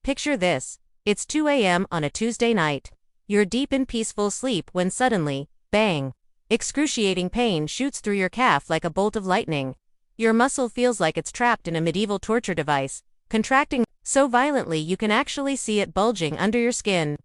Picture this. It's 2 a.m. on a Tuesday night. You're deep in peaceful sleep when suddenly, bang! Excruciating pain shoots through your calf like a bolt of lightning. Your muscle feels like it's trapped in a medieval torture device, contracting so violently you can actually see it bulging under your skin.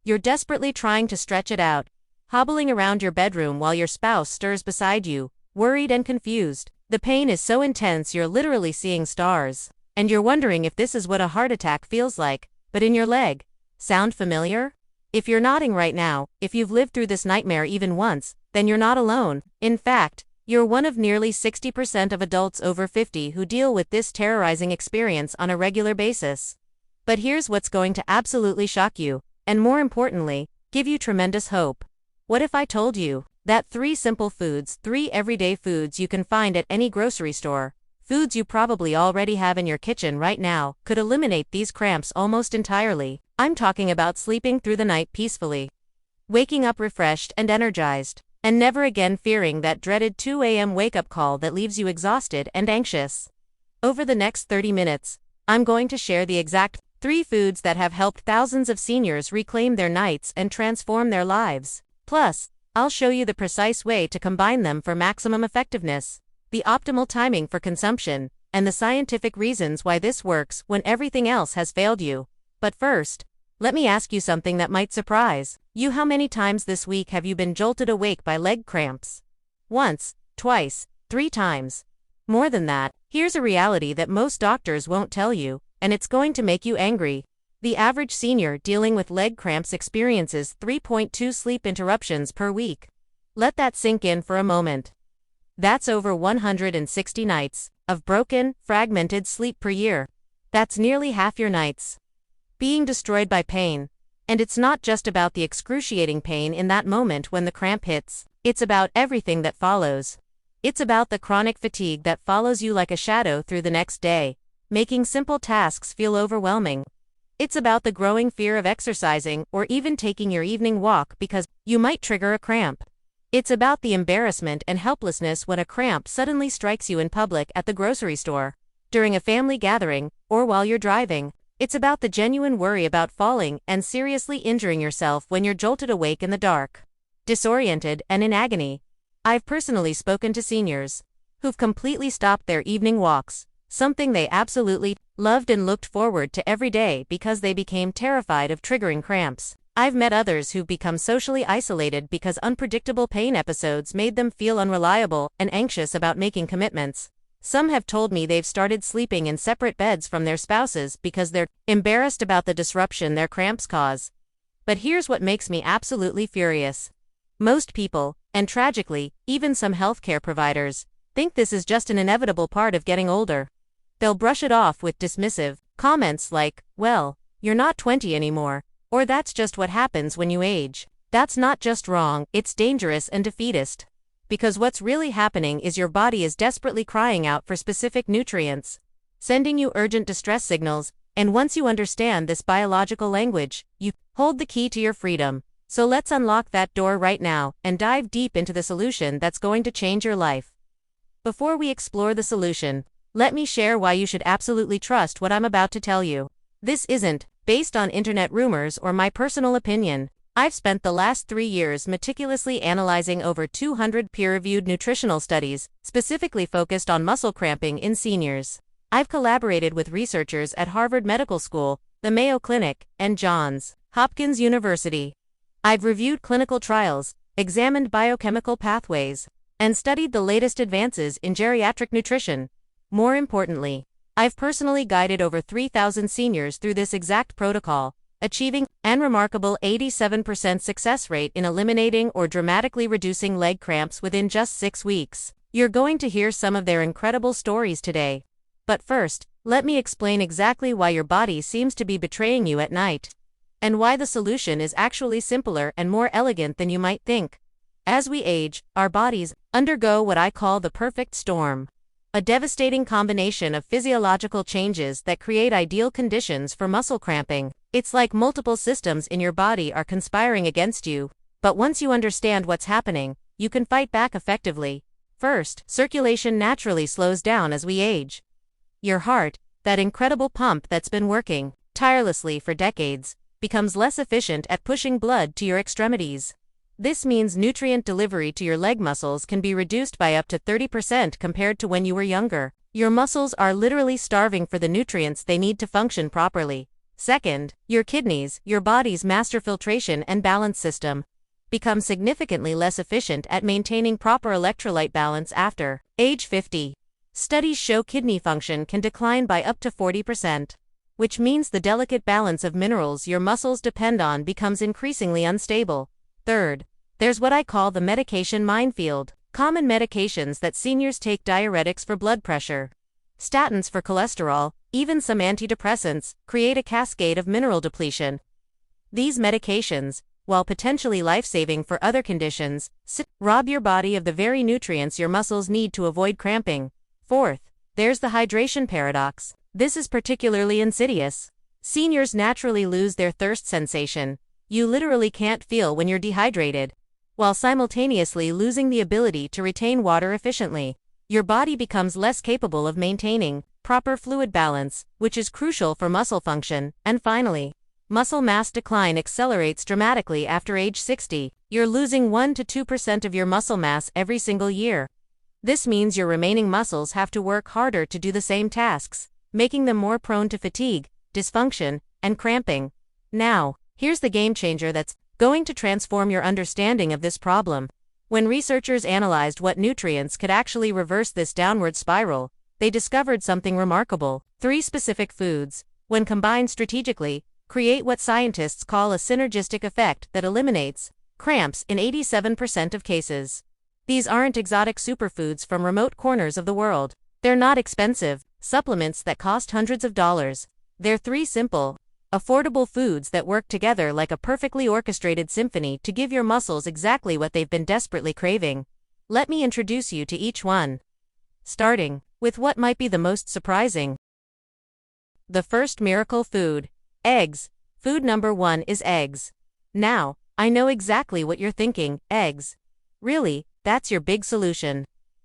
You're desperately trying to stretch it out, hobbling around your bedroom while your spouse stirs beside you, worried and confused. The pain is so intense you're literally seeing stars. And you're wondering if this is what a heart attack feels like, but in your leg. Sound familiar? If you're nodding right now, if you've lived through this nightmare even once, then you're not alone. In fact, you're one of nearly 60% of adults over 50 who deal with this terrorizing experience on a regular basis. But here's what's going to absolutely shock you, and more importantly, give you tremendous hope. What if I told you that 3 simple foods, 3 everyday foods you can find at any grocery store, foods you probably already have in your kitchen right now, could eliminate these cramps almost entirely? I'm talking about sleeping through the night peacefully, waking up refreshed and energized, and never again fearing that dreaded 2 a.m. wake-up call that leaves you exhausted and anxious. Over the next 30 minutes, I'm going to share the exact 3 foods that have helped thousands of seniors reclaim their nights and transform their lives. Plus, I'll show you the precise way to combine them for maximum effectiveness, the optimal timing for consumption, and the scientific reasons why this works when everything else has failed you. But first, let me ask you something that might surprise you. How many times this week have you been jolted awake by leg cramps? Once, twice, 3 times. More than that. Here's a reality that most doctors won't tell you, and it's going to make you angry. The average senior dealing with leg cramps experiences 3.2 sleep interruptions per week. Let that sink in for a moment. That's over 160 nights of broken, fragmented sleep per year. That's nearly half your nights being destroyed by pain. And it's not just about the excruciating pain in that moment when the cramp hits. It's about everything that follows. It's about the chronic fatigue that follows you like a shadow through the next day, making simple tasks feel overwhelming. It's about the growing fear of exercising or even taking your evening walk because you might trigger a cramp. It's about the embarrassment and helplessness when a cramp suddenly strikes you in public at the grocery store, during a family gathering, or while you're driving. It's about the genuine worry about falling and seriously injuring yourself when you're jolted awake in the dark, disoriented and in agony. I've personally spoken to seniors who've completely stopped their evening walks, something they absolutely loved and looked forward to every day because they became terrified of triggering cramps. I've met others who've become socially isolated because unpredictable pain episodes made them feel unreliable and anxious about making commitments. Some have told me they've started sleeping in separate beds from their spouses because they're embarrassed about the disruption their cramps cause. But here's what makes me absolutely furious. Most people, and tragically, even some healthcare providers, think this is just an inevitable part of getting older. They'll brush it off with dismissive comments like, well, you're not 20 anymore, or that's just what happens when you age. That's not just wrong, it's dangerous and defeatist. Because what's really happening is your body is desperately crying out for specific nutrients, sending you urgent distress signals, and once you understand this biological language, you hold the key to your freedom. So let's unlock that door right now and dive deep into the solution that's going to change your life. Before we explore the solution, let me share why you should absolutely trust what I'm about to tell you. This isn't based on internet rumors or my personal opinion. I've spent the last 3 years meticulously analyzing over 200 peer-reviewed nutritional studies, specifically focused on muscle cramping in seniors. I've collaborated with researchers at Harvard Medical School, the Mayo Clinic, and Johns Hopkins University. I've reviewed clinical trials, examined biochemical pathways, and studied the latest advances in geriatric nutrition. More importantly, I've personally guided over 3,000 seniors through this exact protocol, achieving an remarkable 87% success rate in eliminating or dramatically reducing leg cramps within just 6 weeks. You're going to hear some of their incredible stories today. But first, let me explain exactly why your body seems to be betraying you at night, and why the solution is actually simpler and more elegant than you might think. As we age, our bodies undergo what I call the perfect storm, a devastating combination of physiological changes that create ideal conditions for muscle cramping. It's like multiple systems in your body are conspiring against you, but once you understand what's happening, you can fight back effectively. First, circulation naturally slows down as we age. Your heart, that incredible pump that's been working tirelessly for decades, becomes less efficient at pushing blood to your extremities. This means nutrient delivery to your leg muscles can be reduced by up to 30% compared to when you were younger. Your muscles are literally starving for the nutrients they need to function properly. Second, your kidneys, your body's master filtration and balance system, become significantly less efficient at maintaining proper electrolyte balance after age 50. Studies show kidney function can decline by up to 40%, which means the delicate balance of minerals your muscles depend on becomes increasingly unstable. Third, there's what I call the medication minefield. Common medications that seniors take: diuretics for blood pressure, statins for cholesterol, even some antidepressants, create a cascade of mineral depletion. These medications, while potentially life-saving for other conditions, rob your body of the very nutrients your muscles need to avoid cramping. Fourth, there's the hydration paradox. This is particularly insidious. Seniors naturally lose their thirst sensation. You literally can't feel when you're dehydrated, while simultaneously losing the ability to retain water efficiently. Your body becomes less capable of maintaining proper fluid balance, which is crucial for muscle function. And finally, muscle mass decline accelerates dramatically after age 60. You're losing 1 to 2% of your muscle mass every single year. This means your remaining muscles have to work harder to do the same tasks, making them more prone to fatigue, dysfunction, and cramping. Now, here's the game changer that's going to transform your understanding of this problem. When researchers analyzed what nutrients could actually reverse this downward spiral, they discovered something remarkable. 3 specific foods, when combined strategically, create what scientists call a synergistic effect that eliminates cramps in 87% of cases. These aren't exotic superfoods from remote corners of the world. They're not expensive supplements that cost hundreds of dollars. They're 3 simple, affordable foods that work together like a perfectly orchestrated symphony to give your muscles exactly what they've been desperately craving. Let me introduce you to each one, starting with what might be the most surprising. The first miracle food: eggs. Food number 1 is eggs. Now, I know exactly what you're thinking: eggs? Really, that's your big solution?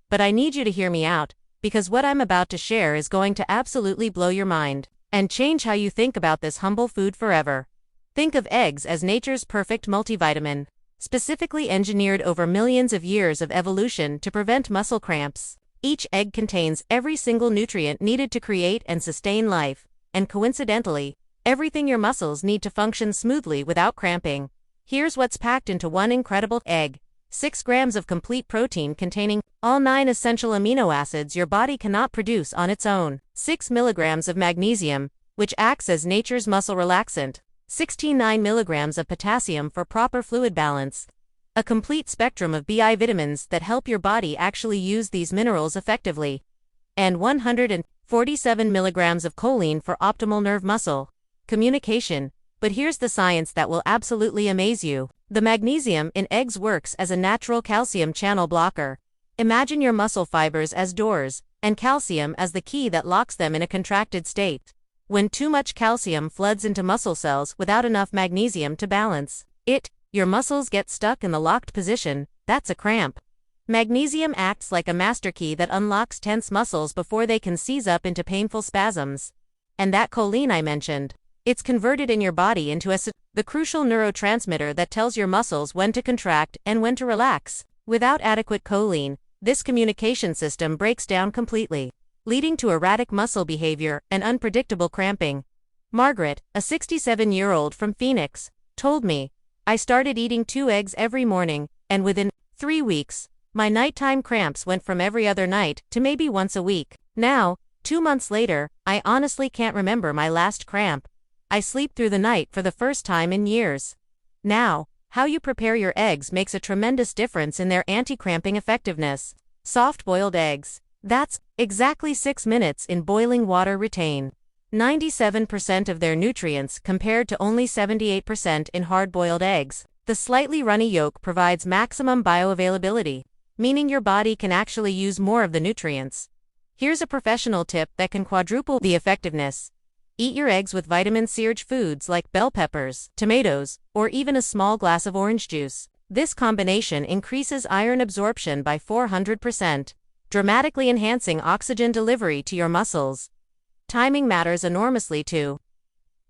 But I need you to hear me out, because what I'm about to share is going to absolutely blow your mind and change how you think about this humble food forever. Think of eggs as nature's perfect multivitamin, specifically engineered over millions of years of evolution to prevent muscle cramps. Each egg contains every single nutrient needed to create and sustain life, and coincidentally, everything your muscles need to function smoothly without cramping. Here's what's packed into one incredible egg: 6 grams of complete protein containing all 9 essential amino acids your body cannot produce on its own, 6 milligrams of magnesium, which acts as nature's muscle relaxant, 69 milligrams of potassium for proper fluid balance, a complete spectrum of BI vitamins that help your body actually use these minerals effectively, and 147 milligrams of choline for optimal nerve muscle communication. But here's the science that will absolutely amaze you. The magnesium in eggs works as a natural calcium channel blocker. Imagine your muscle fibers as doors, and calcium as the key that locks them in a contracted state. When too much calcium floods into muscle cells without enough magnesium to balance it, your muscles get stuck in the locked position. That's a cramp. Magnesium acts like a master key that unlocks tense muscles before they can seize up into painful spasms. And that choline I mentioned, it's converted in your body into the crucial neurotransmitter that tells your muscles when to contract and when to relax. Without adequate choline, this communication system breaks down completely, leading to erratic muscle behavior and unpredictable cramping. Margaret, a 67-year-old from Phoenix, told me, "I started eating 2 eggs every morning, and within 3 weeks, my nighttime cramps went from every other night to maybe once a week. Now, 2 months later, I honestly can't remember my last cramp. I sleep through the night for the first time in years." Now, how you prepare your eggs makes a tremendous difference in their anti-cramping effectiveness. Soft-boiled eggs. That's exactly 6 minutes in boiling water retain 97% of their nutrients compared to only 78% in hard-boiled eggs. The slightly runny yolk provides maximum bioavailability, meaning your body can actually use more of the nutrients. Here's a professional tip that can quadruple the effectiveness. Eat your eggs with vitamin-rich foods like bell peppers, tomatoes, or even a small glass of orange juice. This combination increases iron absorption by 400%, dramatically enhancing oxygen delivery to your muscles. Timing matters enormously too.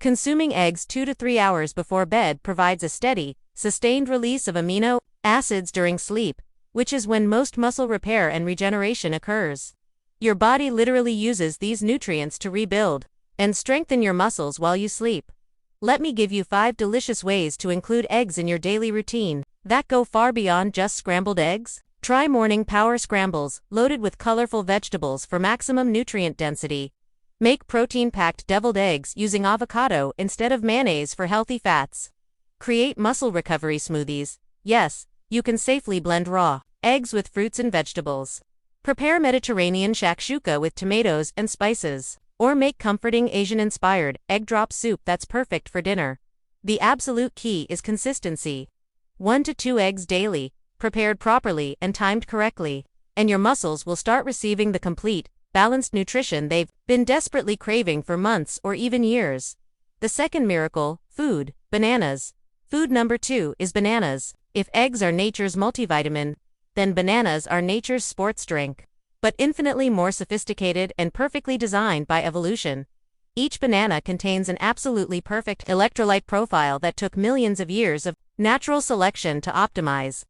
Consuming eggs 2 to 3 hours before bed provides a steady, sustained release of amino acids during sleep, which is when most muscle repair and regeneration occurs. Your body literally uses these nutrients to rebuild and strengthen your muscles while you sleep. Let me give you 5 delicious ways to include eggs in your daily routine that go far beyond just scrambled eggs. Try morning power scrambles, loaded with colorful vegetables for maximum nutrient density. Make protein-packed deviled eggs using avocado instead of mayonnaise for healthy fats. Create muscle recovery smoothies. Yes, you can safely blend raw eggs with fruits and vegetables. Prepare Mediterranean shakshuka with tomatoes and spices, or make comforting Asian-inspired egg drop soup that's perfect for dinner. The absolute key is consistency. 1 to 2 eggs daily, prepared properly and timed correctly, and your muscles will start receiving the complete, balanced nutrition they've been desperately craving for months or even years. The second miracle, food, bananas. Food number 2 is bananas. If eggs are nature's multivitamin, then bananas are nature's sports drink, but infinitely more sophisticated and perfectly designed by evolution. Each banana contains an absolutely perfect electrolyte profile that took millions of years of natural selection to optimize.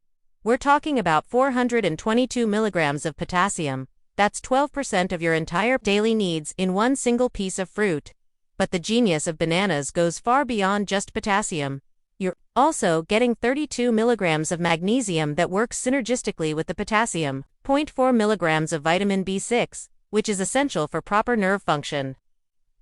We're talking about 422 milligrams of potassium. That's 12% of your entire daily needs in one single piece of fruit. But the genius of bananas goes far beyond just potassium. You're also getting 32 milligrams of magnesium that works synergistically with the potassium, 0.4 milligrams of vitamin B6, which is essential for proper nerve function.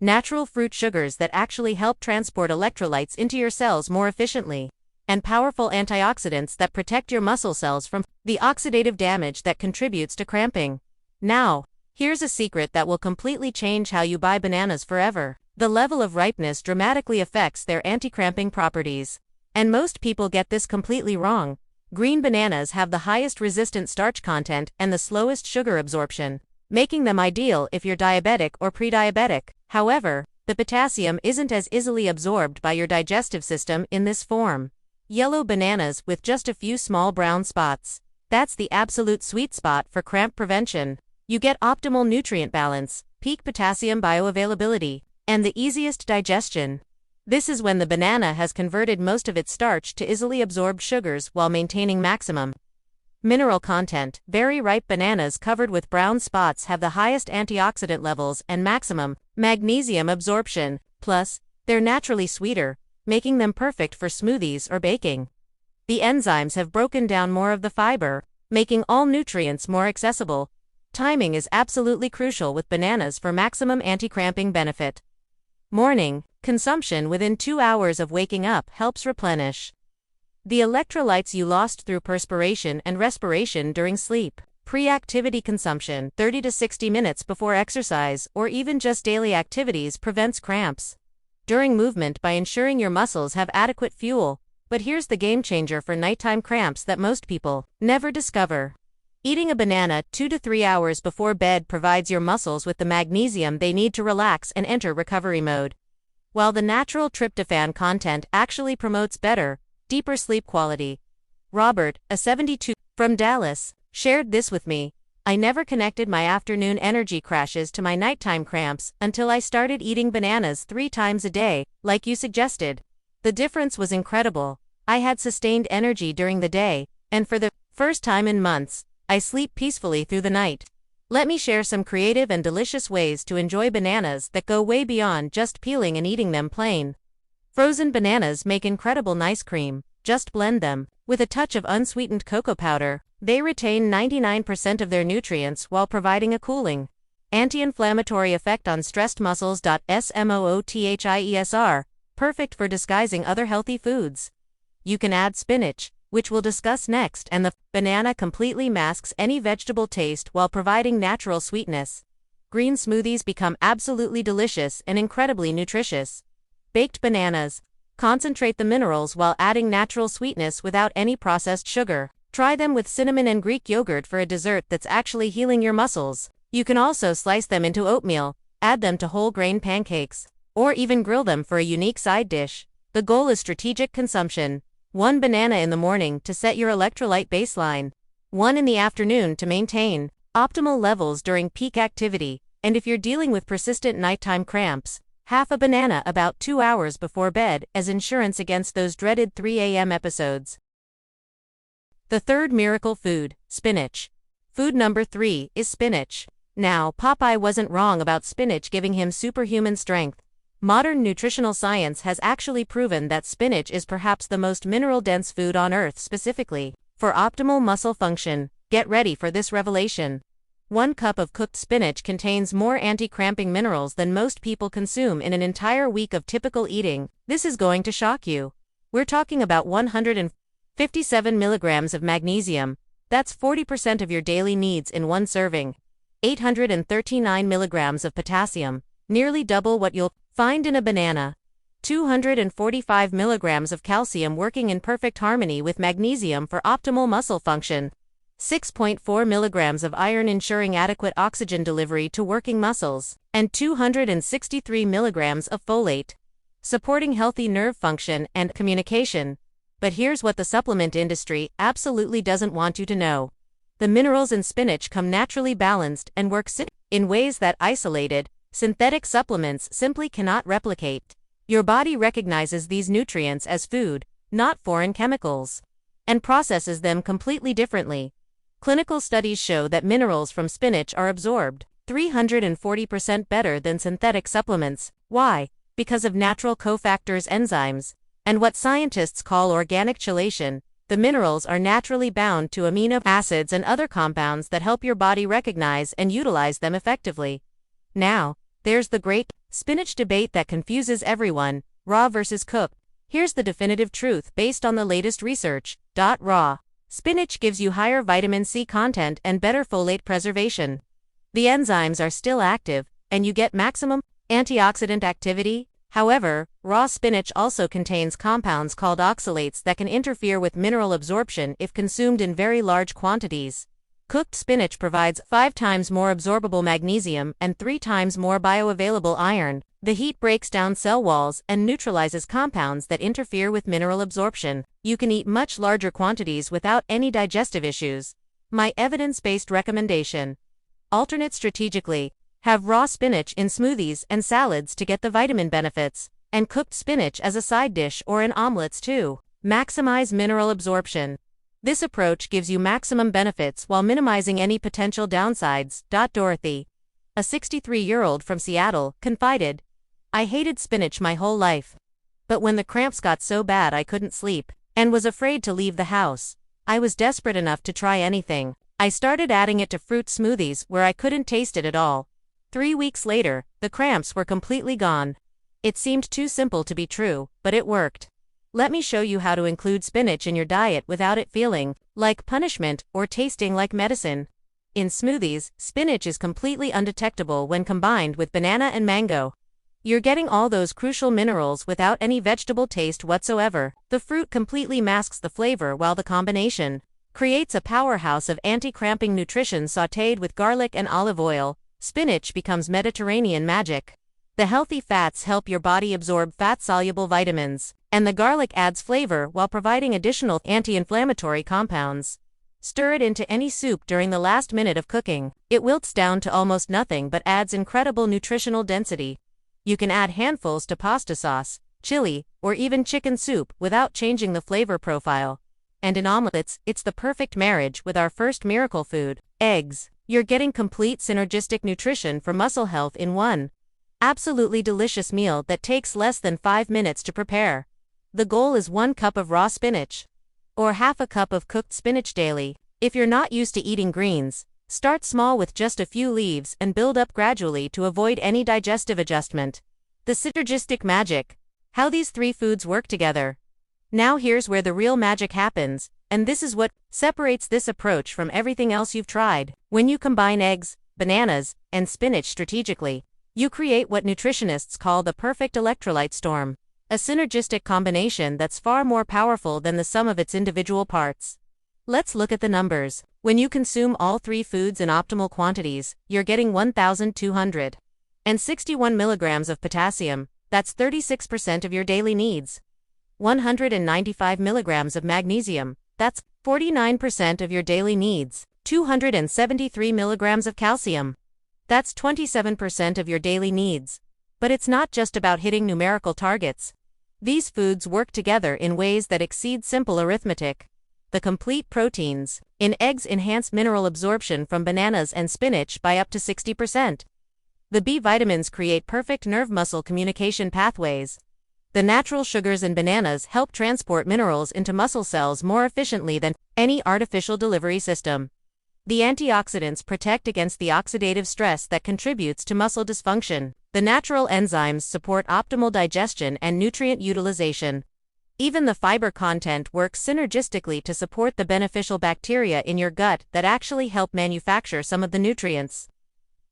Natural fruit sugars that actually help transport electrolytes into your cells more efficiently, and powerful antioxidants that protect your muscle cells from the oxidative damage that contributes to cramping. Now, here's a secret that will completely change how you buy bananas forever. The level of ripeness dramatically affects their anti-cramping properties. And most people get this completely wrong. Green bananas have the highest resistant starch content and the slowest sugar absorption, making them ideal if you're diabetic or pre-diabetic. However, the potassium isn't as easily absorbed by your digestive system in this form. Yellow bananas with just a few small brown spots. That's the absolute sweet spot for cramp prevention. You get optimal nutrient balance, peak potassium bioavailability, and the easiest digestion. This is when the banana has converted most of its starch to easily absorbed sugars while maintaining maximum mineral content. Very ripe bananas covered with brown spots have the highest antioxidant levels and maximum magnesium absorption. Plus, they're naturally sweeter, making them perfect for smoothies or baking. The enzymes have broken down more of the fiber, making all nutrients more accessible. Timing is absolutely crucial with bananas for maximum anti-cramping benefit. Morning consumption within 2 hours of waking up helps replenish the electrolytes you lost through perspiration and respiration during sleep. Pre-activity consumption 30 to 60 minutes before exercise or even just daily activities prevents cramps during movement by ensuring your muscles have adequate fuel. But here's the game changer for nighttime cramps that most people never discover. Eating a banana 2 to 3 hours before bed provides your muscles with the magnesium they need to relax and enter recovery mode. While the natural tryptophan content actually promotes better, deeper sleep quality. Robert, a 72 from Dallas, shared this with me. I never connected my afternoon energy crashes to my nighttime cramps until I started eating bananas 3 times a day, like you suggested. The difference was incredible. I had sustained energy during the day, and for the first time in months, I sleep peacefully through the night. Let me share some creative and delicious ways to enjoy bananas that go way beyond just peeling and eating them plain. Frozen bananas make incredible ice cream. Just blend them. With a touch of unsweetened cocoa powder, they retain 99% of their nutrients while providing a cooling, anti-inflammatory effect on stressed muscles. Smoothies, perfect for disguising other healthy foods. You can add spinach, which we'll discuss next, and the banana completely masks any vegetable taste while providing natural sweetness. Green smoothies become absolutely delicious and incredibly nutritious. Baked bananas concentrate the minerals while adding natural sweetness without any processed sugar. Try them with cinnamon and Greek yogurt for a dessert that's actually healing your muscles. You can also slice them into oatmeal, add them to whole grain pancakes, or even grill them for a unique side dish. The goal is strategic consumption. 1 banana in the morning to set your electrolyte baseline. 1 in the afternoon to maintain optimal levels during peak activity. And if you're dealing with persistent nighttime cramps, half a banana about 2 hours before bed as insurance against those dreaded 3 a.m. episodes. The third miracle food, spinach. Food number 3 is spinach. Now, Popeye wasn't wrong about spinach giving him superhuman strength. Modern nutritional science has actually proven that spinach is perhaps the most mineral-dense food on Earth specifically for optimal muscle function. Get ready for this revelation. 1 cup of cooked spinach contains more anti-cramping minerals than most people consume in an entire week of typical eating. This is going to shock you. We're talking about 157 milligrams of magnesium. That's 40% of your daily needs in one serving. 839 milligrams of potassium, nearly double what you'll find in a banana. 245 milligrams of calcium working in perfect harmony with magnesium for optimal muscle function. 6.4 milligrams of iron ensuring adequate oxygen delivery to working muscles, and 263 milligrams of folate, supporting healthy nerve function and communication. But here's what the supplement industry absolutely doesn't want you to know. The minerals in spinach come naturally balanced and work in ways that isolated, synthetic supplements simply cannot replicate. Your body recognizes these nutrients as food, not foreign chemicals, and processes them completely differently. Clinical studies show that minerals from spinach are absorbed 340% better than synthetic supplements. Why? Because of natural cofactors enzymes, and what scientists call organic chelation. The minerals are naturally bound to amino acids and other compounds that help your body recognize and utilize them effectively. Now, there's the great spinach debate that confuses everyone, raw versus cooked. Here's the definitive truth based on the latest research. Raw spinach gives you higher vitamin C content and better folate preservation. The enzymes are still active, and you get maximum antioxidant activity. However, raw spinach also contains compounds called oxalates that can interfere with mineral absorption if consumed in very large quantities. Cooked spinach provides 5 times more absorbable magnesium and 3 times more bioavailable iron. The heat breaks down cell walls and neutralizes compounds that interfere with mineral absorption. You can eat much larger quantities without any digestive issues. My evidence-based recommendation: alternate strategically. Have raw spinach in smoothies and salads to get the vitamin benefits, and cooked spinach as a side dish or in omelets too. Maximize mineral absorption. This approach gives you maximum benefits while minimizing any potential downsides. Dorothy, a 63-year-old from Seattle, confided, "I hated spinach my whole life. But when the cramps got so bad I couldn't sleep, and was afraid to leave the house, I was desperate enough to try anything. I started adding it to fruit smoothies where I couldn't taste it at all. 3 weeks later, the cramps were completely gone." It seemed too simple to be true, but it worked. Let me show you how to include spinach in your diet without it feeling like punishment or tasting like medicine. In smoothies, spinach is completely undetectable when combined with banana and mango. You're getting all those crucial minerals without any vegetable taste whatsoever. The fruit completely masks the flavor while the combination creates a powerhouse of anti-cramping nutrition sautéed with garlic and olive oil. Spinach becomes Mediterranean magic. The healthy fats help your body absorb fat-soluble vitamins, and the garlic adds flavor while providing additional anti-inflammatory compounds. Stir it into any soup during the last minute of cooking. It wilts down to almost nothing but adds incredible nutritional density. You can add handfuls to pasta sauce, chili, or even chicken soup without changing the flavor profile. And in omelets, it's the perfect marriage with our first miracle food, eggs. You're getting complete synergistic nutrition for muscle health in one absolutely delicious meal that takes less than 5 minutes to prepare. The goal is 1 cup of raw spinach, or half a cup of cooked spinach daily. If you're not used to eating greens, start small with just a few leaves and build up gradually to avoid any digestive adjustment. The synergistic magic. How these 3 foods work together. Now here's where the real magic happens, and this is what separates this approach from everything else you've tried. When you combine eggs, bananas, and spinach strategically, you create what nutritionists call the perfect electrolyte storm, a synergistic combination that's far more powerful than the sum of its individual parts. Let's look at the numbers. When you consume all 3 foods in optimal quantities, you're getting 1,261 milligrams of potassium. That's 36% of your daily needs. 195 milligrams of magnesium. That's 49% of your daily needs. 273 milligrams of calcium. That's 27% of your daily needs. But it's not just about hitting numerical targets. These foods work together in ways that exceed simple arithmetic. The complete proteins in eggs enhance mineral absorption from bananas and spinach by up to 60%. The B vitamins create perfect nerve-muscle communication pathways. The natural sugars in bananas help transport minerals into muscle cells more efficiently than any artificial delivery system. The antioxidants protect against the oxidative stress that contributes to muscle dysfunction. The natural enzymes support optimal digestion and nutrient utilization. Even the fiber content works synergistically to support the beneficial bacteria in your gut that actually help manufacture some of the nutrients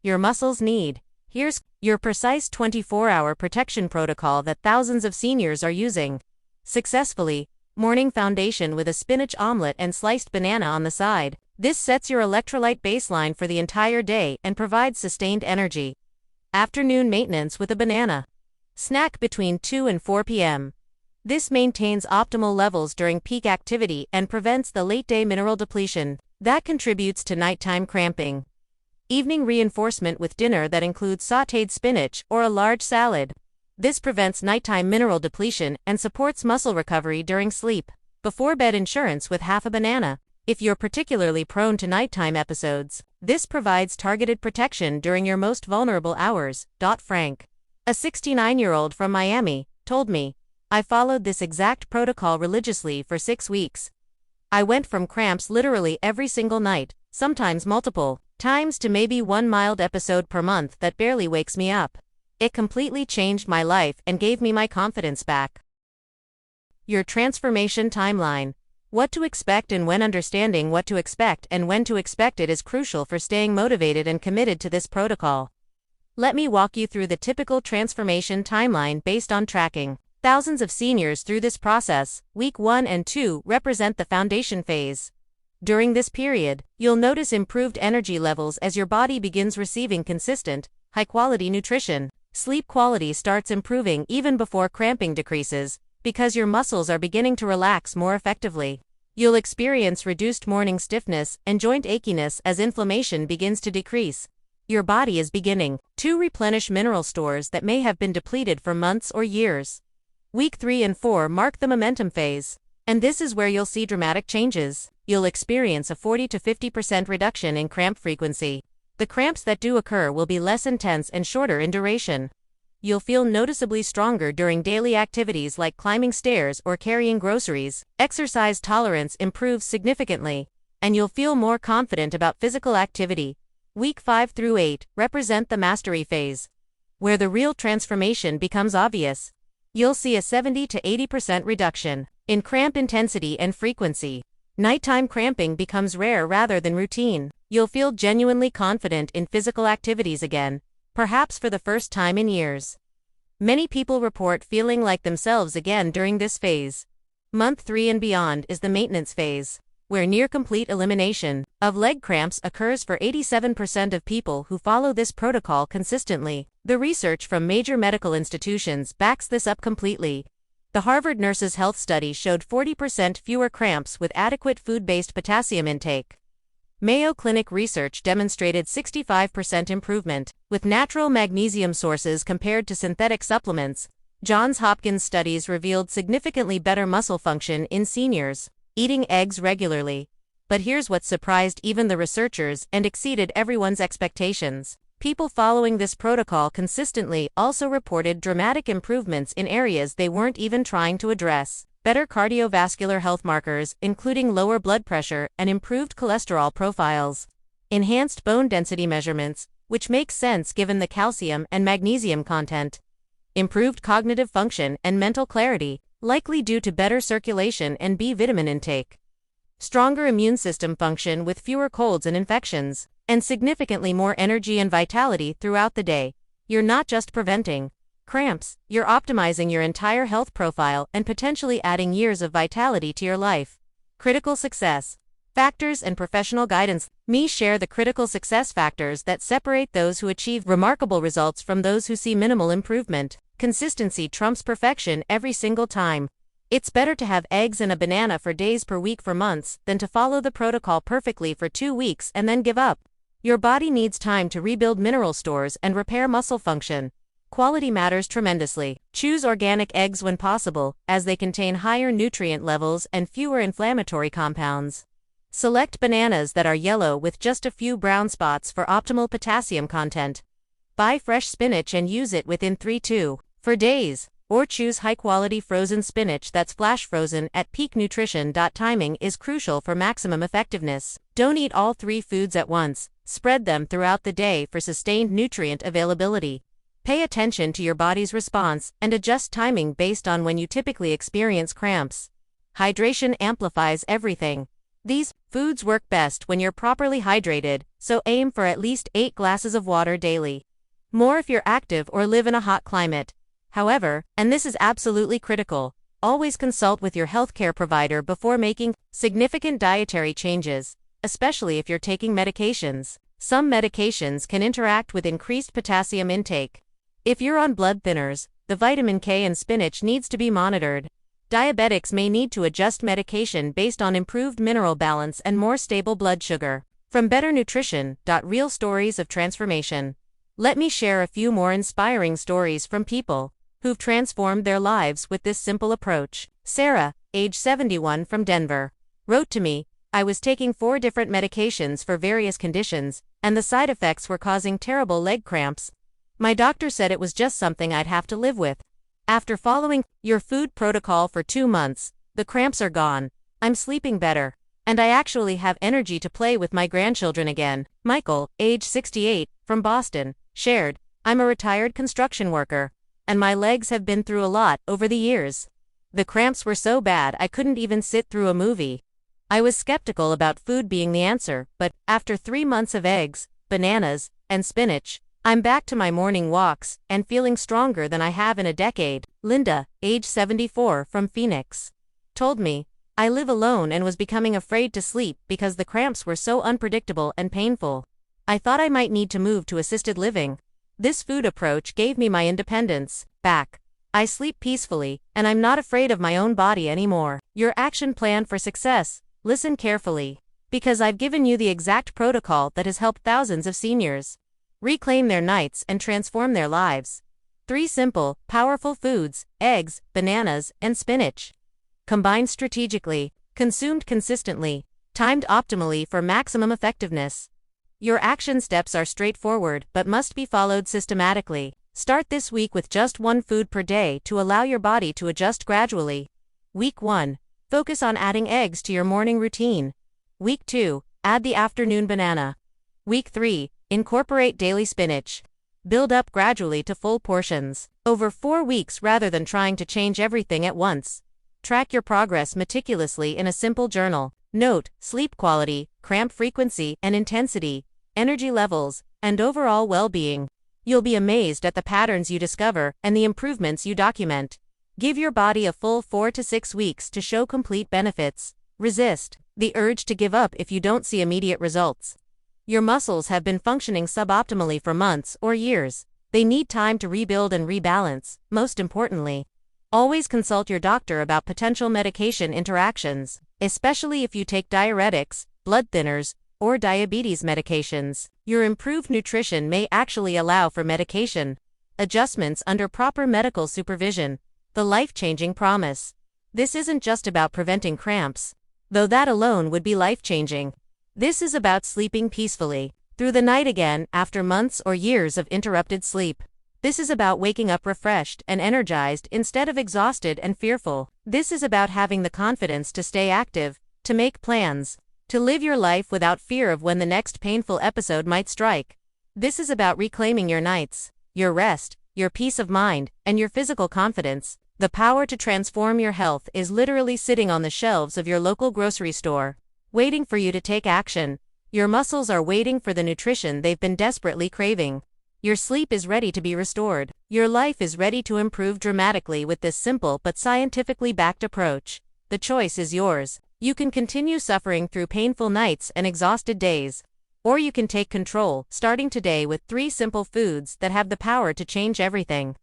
your muscles need. Here's your precise 24-hour protection protocol that thousands of seniors are using successfully. Morning foundation with a spinach omelet and sliced banana on the side. This sets your electrolyte baseline for the entire day and provides sustained energy. Afternoon maintenance with a banana snack between 2 and 4 p.m. This maintains optimal levels during peak activity and prevents the late-day mineral depletion that contributes to nighttime cramping. Evening reinforcement with dinner that includes sautéed spinach or a large salad. This prevents nighttime mineral depletion and supports muscle recovery during sleep. Before bed insurance with half a banana. If you're particularly prone to nighttime episodes, this provides targeted protection during your most vulnerable hours. Frank, a 69-year-old from Miami, told me, I followed this exact protocol religiously for 6 weeks. I went from cramps literally every single night, sometimes multiple times, to maybe one mild episode per month that barely wakes me up. It completely changed my life and gave me my confidence back. Your transformation timeline. What to expect and when. Understanding what to expect and when to expect it is crucial for staying motivated and committed to this protocol. Let me walk you through the typical transformation timeline based on tracking thousands of seniors through this process. Week 1 and 2 represent the foundation phase. During this period, you'll notice improved energy levels as your body begins receiving consistent, high-quality nutrition. Sleep quality starts improving even before cramping decreases, because your muscles are beginning to relax more effectively. You'll experience reduced morning stiffness and joint achiness as inflammation begins to decrease. Your body is beginning to replenish mineral stores that may have been depleted for months or years. Week 3 and 4 mark the momentum phase, and this is where you'll see dramatic changes. You'll experience a 40 to 50% reduction in cramp frequency. The cramps that do occur will be less intense and shorter in duration. You'll feel noticeably stronger during daily activities like climbing stairs or carrying groceries. Exercise tolerance improves significantly, and you'll feel more confident about physical activity. Week 5 through 8 represent the mastery phase, where the real transformation becomes obvious. You'll see a 70 to 80% reduction in cramp intensity and frequency. Nighttime cramping becomes rare rather than routine. You'll feel genuinely confident in physical activities again, perhaps for the first time in years. Many people report feeling like themselves again during this phase. Month 3 and beyond is the maintenance phase, where near-complete elimination of leg cramps occurs for 87% of people who follow this protocol consistently. The research from major medical institutions backs this up completely. The Harvard Nurses' Health Study showed 40% fewer cramps with adequate food-based potassium intake. Mayo Clinic research demonstrated 65% improvement with natural magnesium sources compared to synthetic supplements. Johns Hopkins studies revealed significantly better muscle function in seniors eating eggs regularly. But here's what surprised even the researchers and exceeded everyone's expectations. People following this protocol consistently also reported dramatic improvements in areas they weren't even trying to address. Better cardiovascular health markers, including lower blood pressure and improved cholesterol profiles. Enhanced bone density measurements, which makes sense given the calcium and magnesium content. Improved cognitive function and mental clarity, likely due to better circulation and B vitamin intake. Stronger immune system function with fewer colds and infections, and significantly more energy and vitality throughout the day. You're not just preventing cramps, you're optimizing your entire health profile and potentially adding years of vitality to your life. Critical success factors and professional guidance. Me share the critical success factors that separate those who achieve remarkable results from those who see minimal improvement. Consistency trumps perfection every single time. It's better to have eggs and a banana for days per week for months than to follow the protocol perfectly for 2 weeks and then give up. Your body needs time to rebuild mineral stores and repair muscle function. Quality matters tremendously. Choose organic eggs when possible, as they contain higher nutrient levels and fewer inflammatory compounds. Select bananas that are yellow with just a few brown spots for optimal potassium content. Buy fresh spinach and use it within 3-4 days. Or choose high-quality frozen spinach that's flash frozen at peak nutrition. Timing is crucial for maximum effectiveness. Don't eat all 3 foods at once. Spread them throughout the day for sustained nutrient availability. Pay attention to your body's response and adjust timing based on when you typically experience cramps. Hydration amplifies everything. These foods work best when you're properly hydrated, so aim for at least 8 glasses of water daily. More if you're active or live in a hot climate. However, and this is absolutely critical, always consult with your healthcare provider before making significant dietary changes, especially if you're taking medications. Some medications can interact with increased potassium intake. If you're on blood thinners, the vitamin K in spinach needs to be monitored. Diabetics may need to adjust medication based on improved mineral balance and more stable blood sugar. From Better Nutrition. Real stories of transformation. Let me share a few more inspiring stories from people who've transformed their lives with this simple approach. Sarah, age 71 from Denver, wrote to me, "I was taking 4 different medications for various conditions, and the side effects were causing terrible leg cramps. My doctor said it was just something I'd have to live with. After following your food protocol for 2 months, the cramps are gone, I'm sleeping better, and I actually have energy to play with my grandchildren again." Michael, age 68, from Boston, shared, "I'm a retired construction worker, and my legs have been through a lot over the years. The cramps were so bad I couldn't even sit through a movie. I was skeptical about food being the answer, but after 3 months of eggs, bananas, and spinach, I'm back to my morning walks and feeling stronger than I have in a decade." Linda, age 74, from Phoenix, told me, "I live alone and was becoming afraid to sleep because the cramps were so unpredictable and painful. I thought I might need to move to assisted living. This food approach gave me my independence back. I sleep peacefully, and I'm not afraid of my own body anymore." Your action plan for success. Listen carefully, because I've given you the exact protocol that has helped thousands of seniors reclaim their nights and transform their lives. 3 simple, powerful foods: eggs, bananas, and spinach. Combined strategically, consumed consistently, timed optimally for maximum effectiveness. Your action steps are straightforward but must be followed systematically. Start this week with just 1 food per day to allow your body to adjust gradually. Week 1. Focus on adding eggs to your morning routine. Week 2. Add the afternoon banana. Week 3. Incorporate daily spinach. Build up gradually to full portions over 4 weeks rather than trying to change everything at once. Track your progress meticulously in a simple journal. Note sleep quality, cramp frequency and intensity, energy levels, and overall well-being. You'll be amazed at the patterns you discover and the improvements you document. Give your body a full 4 to 6 weeks to show complete benefits. Resist the urge to give up if you don't see immediate results. Your muscles have been functioning suboptimally for months or years. They need time to rebuild and rebalance. Most importantly, always consult your doctor about potential medication interactions, especially if you take diuretics, blood thinners, or diabetes medications. Your improved nutrition may actually allow for medication adjustments under proper medical supervision. The life-changing promise. This isn't just about preventing cramps, though that alone would be life-changing. This is about sleeping peacefully through the night again after months or years of interrupted sleep. This is about waking up refreshed and energized instead of exhausted and fearful. This is about having the confidence to stay active, to make plans, to live your life without fear of when the next painful episode might strike. This is about reclaiming your nights, your rest, your peace of mind, and your physical confidence. The power to transform your health is literally sitting on the shelves of your local grocery store, waiting for you to take action. Your muscles are waiting for the nutrition they've been desperately craving. Your sleep is ready to be restored. Your life is ready to improve dramatically with this simple but scientifically backed approach. The choice is yours. You can continue suffering through painful nights and exhausted days, or you can take control, starting today with 3 simple foods that have the power to change everything.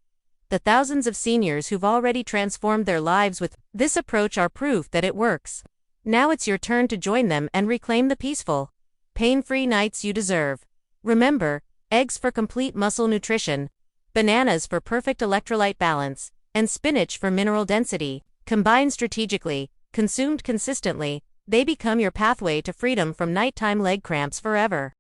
The thousands of seniors who've already transformed their lives with this approach are proof that it works. Now it's your turn to join them and reclaim the peaceful, pain-free nights you deserve. Remember, eggs for complete muscle nutrition, bananas for perfect electrolyte balance, and spinach for mineral density. Combined strategically, consumed consistently, they become your pathway to freedom from nighttime leg cramps forever.